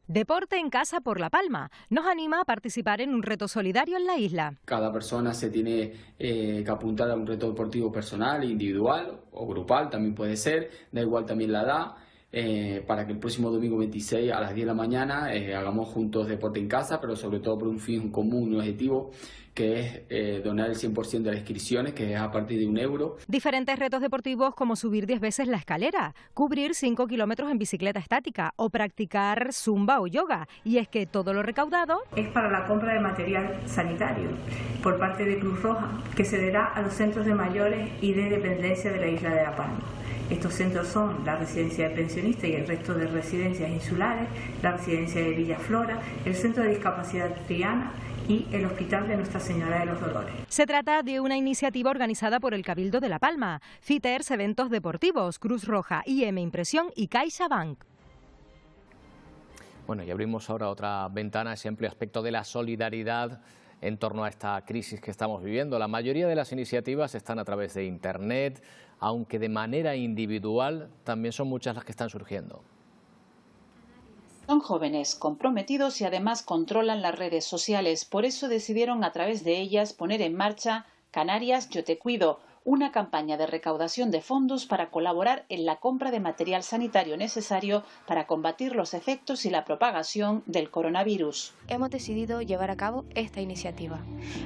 Deporte en Casa por La Palma nos anima a participar en un reto solidario en la isla. Cada persona se tiene que apuntar a un reto deportivo personal, individual o grupal, también puede ser, da igual también la edad, para que el próximo domingo 26 a las 10 de la mañana hagamos juntos deporte en casa, pero sobre todo por un fin común, un objetivo, que es donar el 100% de las inscripciones, que es a partir de €1. Diferentes retos deportivos como subir 10 veces la escalera, cubrir 5 kilómetros en bicicleta estática o practicar zumba o yoga. Y es que todo lo recaudado es para la compra de material sanitario por parte de Cruz Roja, que se dará a los centros de mayores y de dependencia de la isla de La Palma. Estos centros son la residencia de pensionistas y el resto de residencias insulares, la residencia de Villaflora, el centro de discapacidad Triana y el Hospital de Nuestra Señora de los Dolores. Se trata de una iniciativa organizada por el Cabildo de La Palma, FITERS Eventos Deportivos, Cruz Roja, IM Impresión y CaixaBank. Bueno, y abrimos ahora otra ventana, ese amplio aspecto de la solidaridad en torno a esta crisis que estamos viviendo. La mayoría de las iniciativas están a través de Internet, aunque de manera individual también son muchas las que están surgiendo. Son jóvenes, comprometidos y además controlan las redes sociales. Por eso decidieron a través de ellas poner en marcha Canarias Yo Te Cuido, una campaña de recaudación de fondos para colaborar en la compra de material sanitario necesario para combatir los efectos y la propagación del coronavirus. Hemos decidido llevar a cabo esta iniciativa.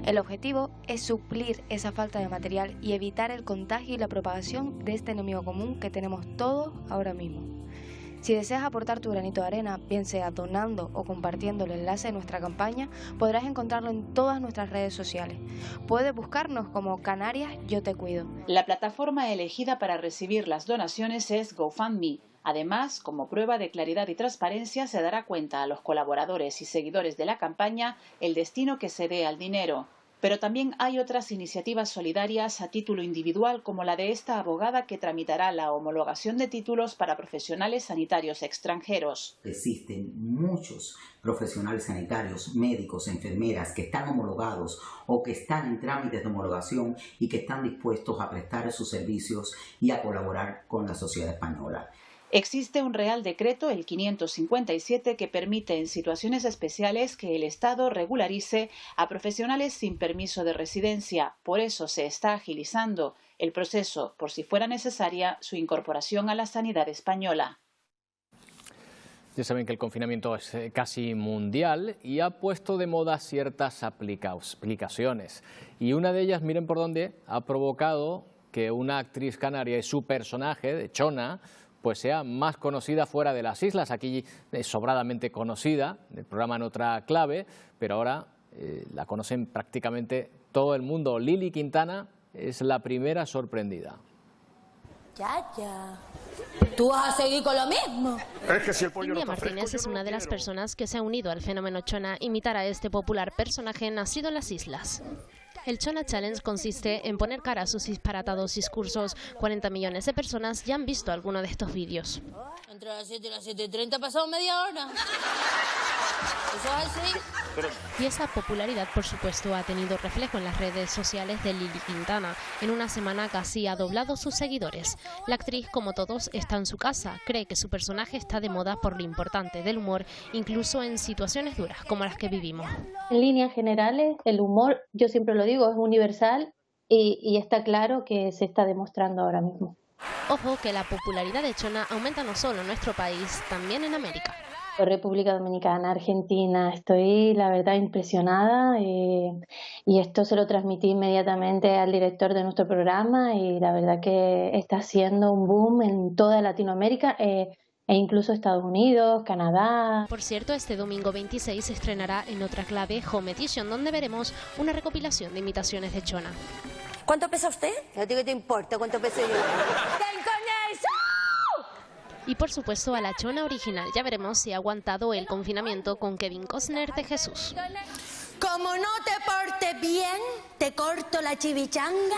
El objetivo es suplir esa falta de material y evitar el contagio y la propagación de este enemigo común que tenemos todos ahora mismo. Si deseas aportar tu granito de arena, bien sea donando o compartiendo el enlace de nuestra campaña, podrás encontrarlo en todas nuestras redes sociales. Puedes buscarnos como Canarias Yo Te Cuido. La plataforma elegida para recibir las donaciones es GoFundMe. Además, como prueba de claridad y transparencia, se dará cuenta a los colaboradores y seguidores de la campaña el destino que se dé al dinero. Pero también hay otras iniciativas solidarias a título individual, como la de esta abogada que tramitará la homologación de títulos para profesionales sanitarios extranjeros. Existen muchos profesionales sanitarios, médicos, enfermeras que están homologados o que están en trámites de homologación y que están dispuestos a prestar sus servicios y a colaborar con la sociedad española. Existe un Real Decreto, el 557, que permite en situaciones especiales que el Estado regularice a profesionales sin permiso de residencia. Por eso se está agilizando el proceso, por si fuera necesaria, su incorporación a la sanidad española. Ya saben que el confinamiento es casi mundial y ha puesto de moda ciertas aplicaciones. Y una de ellas, miren por dónde, ha provocado que una actriz canaria y su personaje, de Chona, pues sea más conocida fuera de las islas. Aquí es sobradamente conocida, el programa en otra clave, pero ahora la conocen prácticamente todo el mundo. Lili Quintana es la primera sorprendida. Ya. ¿Tú vas a seguir con lo mismo? Es que si el pollo Silvia no está Martínez fresco, es yo no una de las quiero. personas que se ha unido al fenómeno Chona a imitar a este popular personaje nacido en las islas. El Chona Challenge consiste en poner cara a sus disparatados discursos. 40 millones de personas ya han visto alguno de estos vídeos. Entre las 7 y las 7:30 ha pasado media hora. Eso es así. Y esa popularidad, por supuesto, ha tenido reflejo en las redes sociales de Lili Quintana. En una semana casi ha doblado sus seguidores. La actriz, como todos, está en su casa. Cree que su personaje está de moda por lo importante del humor, incluso en situaciones duras como las que vivimos. En líneas generales, el humor, yo siempre lo digo, es universal y está claro que se está demostrando ahora mismo. Ojo que la popularidad de Chona aumenta no solo en nuestro país, también en América. República Dominicana, Argentina, estoy la verdad impresionada y esto se lo transmití inmediatamente al director de nuestro programa y la verdad que está haciendo un boom en toda Latinoamérica e incluso Estados Unidos, Canadá. Por cierto, este domingo 26 se estrenará en otra clave Home Edition, donde veremos una recopilación de imitaciones de Chona. ¿Cuánto pesa usted? ¿A ti qué te importa cuánto peso yo? ¡Ven con eso! Y por supuesto a la Chona original. Ya veremos si ha aguantado el confinamiento con Kevin Costner de Jesús. Como no te portes bien, te corto la chivichanga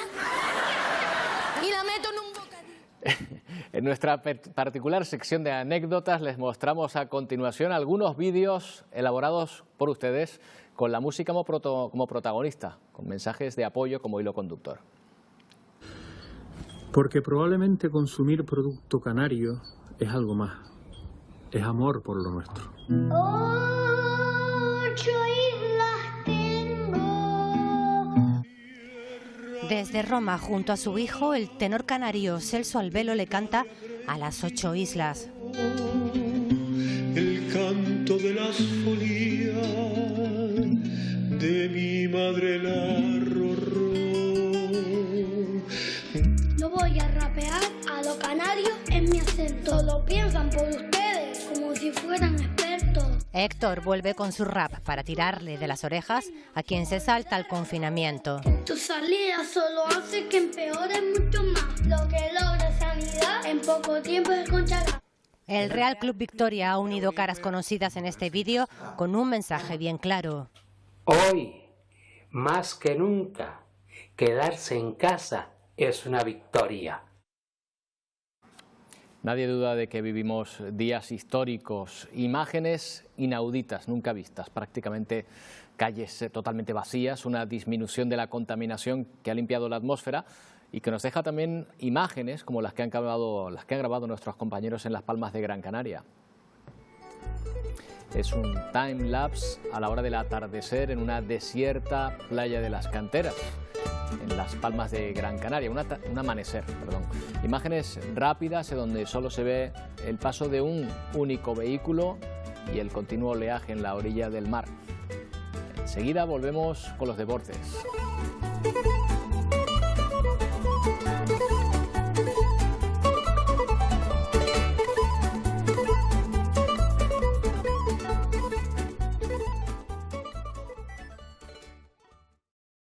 y la meto en un bocadillo. En nuestra particular sección de anécdotas les mostramos a continuación algunos vídeos elaborados por ustedes con la música como protagonista, con mensajes de apoyo como hilo conductor. Porque probablemente consumir producto canario es algo más, es amor por lo nuestro. 8 islas tengo. Desde Roma, junto a su hijo, el tenor canario Celso Albelo le canta a las 8 islas. El canto de las folías de mi madre la rorró. No voy a rapear a los canarios en mi acento. Lo piensan por ustedes como si fueran expertos. Héctor vuelve con su rap para tirarle de las orejas a quien se salta el confinamiento. Tu salida solo hace que empeore mucho más. Lo que logra sanidad en poco tiempo es conchagar. El Real Club Victoria ha unido caras conocidas en este vídeo con un mensaje bien claro. Hoy, más que nunca, quedarse en casa es una victoria. Nadie duda de que vivimos días históricos, imágenes inauditas, nunca vistas, prácticamente calles totalmente vacías, una disminución de la contaminación que ha limpiado la atmósfera y que nos deja también imágenes como las que han grabado nuestros compañeros en Las Palmas de Gran Canaria. Es un time lapse a la hora del atardecer en una desierta playa de las Canteras. en Las Palmas de Gran Canaria, un amanecer, perdón. Imágenes rápidas en donde solo se ve el paso de un único vehículo y el continuo oleaje en la orilla del mar. Enseguida volvemos con los deportes.